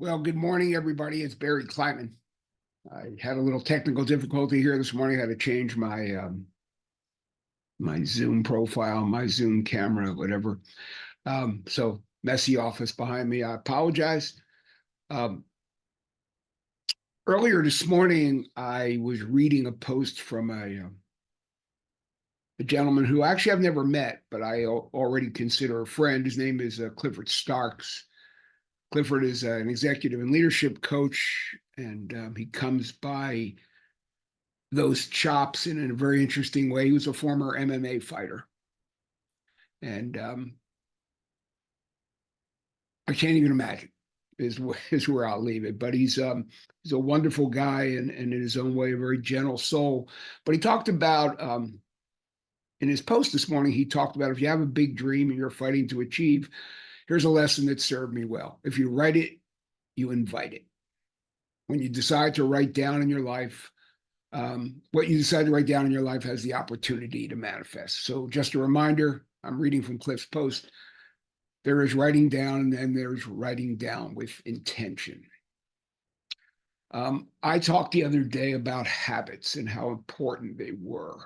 Well, good morning, everybody. It's Barry Kleinman. I had a little technical difficulty here this morning. I had to change my Zoom profile, my Zoom camera, whatever. So messy office behind me. I apologize. Um, Earlier this morning, I was reading a post from a gentleman who actually I've never met, but I already consider a friend. His name is Clifford Starks. Clifford is an executive and leadership coach, and he comes by those chops in a very interesting way. He was a former MMA fighter, and I can't even imagine is where I'll leave it. But he's a wonderful guy and in his own way a very gentle soul. But he talked about in his post this morning. He talked about if you have a big dream and you're fighting to achieve, here's a lesson that served me well. If you write it, you invite it. When you decide to write down in your life what you decide to write down in your life has the opportunity to manifest. So just a reminder, I'm reading from Cliff's post. There is writing down, and then there's writing down with intention. I talked the other day about habits and how important they were.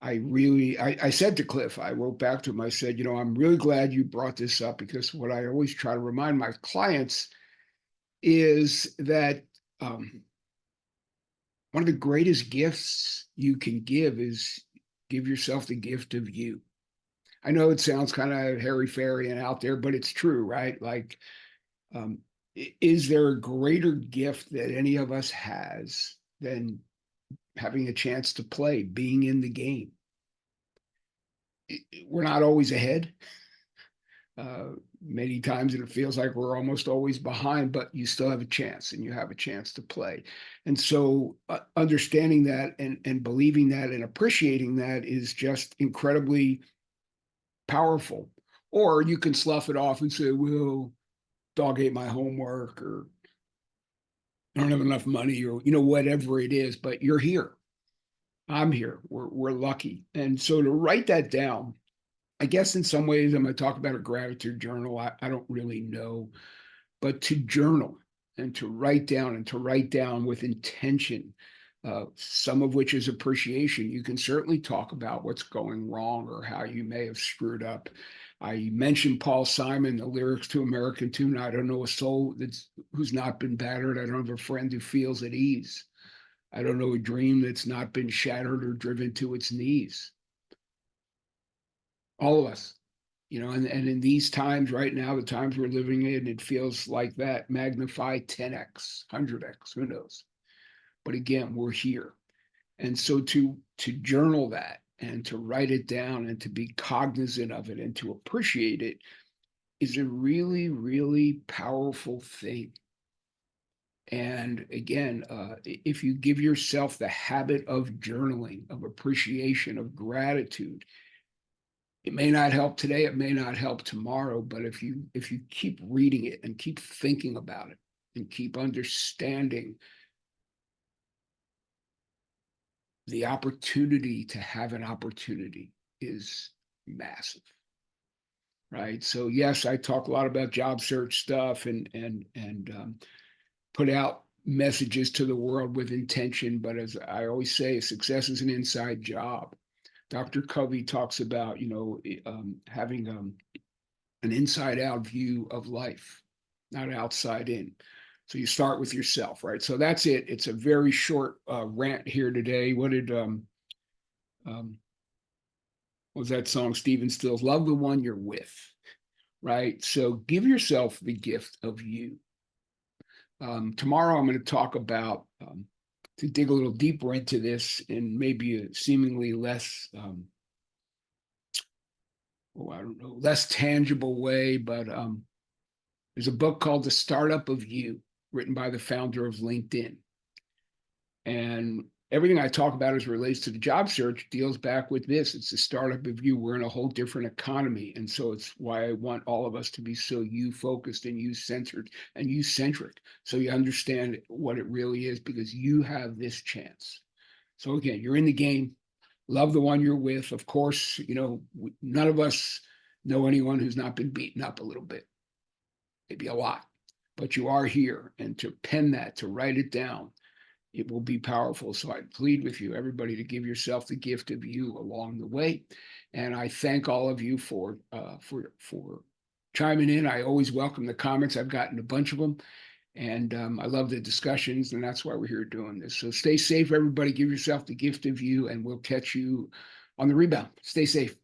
I said to Cliff, I wrote back to him, I said, I'm really glad you brought this up because what I always try to remind my clients is that one of the greatest gifts you can give is give yourself the gift of you. I know it sounds kind of hairy-fairy and out there, but it's true, right? Like, um, is there a greater gift that any of us has than having a chance to play, being in the game? We're not always ahead. Many times it feels like we're almost always behind, but you still have a chance and you have a chance to play. And so understanding that and believing that and appreciating that is just incredibly powerful. Or you can slough it off and say, well, dog ate my homework, or I don't have enough money, or whatever it is, but you're here. I'm here. We're lucky. And so to write that down, I guess in some ways I'm going to talk about a gratitude journal. I don't really know, but to journal and to write down and to write down with intention, some of which is appreciation. You can certainly talk about what's going wrong or how you may have screwed up. I mentioned Paul Simon, the lyrics to American Tune. I don't know a soul who's not been battered. I don't have a friend who feels at ease. I don't know a dream that's not been shattered or driven to its knees. All of us, and in these times right now, the times we're living in, it feels like that magnified 10x, 100x, who knows? But again, we're here. And so to journal that and to write it down and to be cognizant of it and to appreciate it is a really, really powerful thing. And again, if you give yourself the habit of journaling, of appreciation, of gratitude, it may not help today, it may not help tomorrow, but if you keep reading it and keep thinking about it and keep understanding the opportunity to have an opportunity is massive, right? So yes, I talk a lot about job search stuff and put out messages to the world with intention, but as I always say, success is an inside job. Dr. Covey talks about, having an inside out view of life, not outside in. So you start with yourself, right? So that's it. It's a very short rant here today. What was that song? Stephen Stills, love the one you're with, right? So give yourself the gift of you. Tomorrow I'm going to talk about, to dig a little deeper into this in maybe a seemingly less, I don't know, less tangible way, but there's a book called The Startup of You, written by the founder of LinkedIn. And everything I talk about as relates to the job search deals back with this. It's the startup of you. We're in a whole different economy. And so it's why I want all of us to be so you focused and you centered and you centric. So you understand what it really is because you have this chance. So again, you're in the game. Love the one you're with. Of course, none of us know anyone who's not been beaten up a little bit, maybe a lot. but you are here. And to pen that, to write it down, it will be powerful. So I plead with you, everybody, to give yourself the gift of you along the way. And I thank all of you for chiming in. I always welcome the comments. I've gotten a bunch of them, and I love the discussions, and that's why we're here doing this. So stay safe, everybody. Give yourself the gift of you, and we'll catch you on the rebound. Stay safe.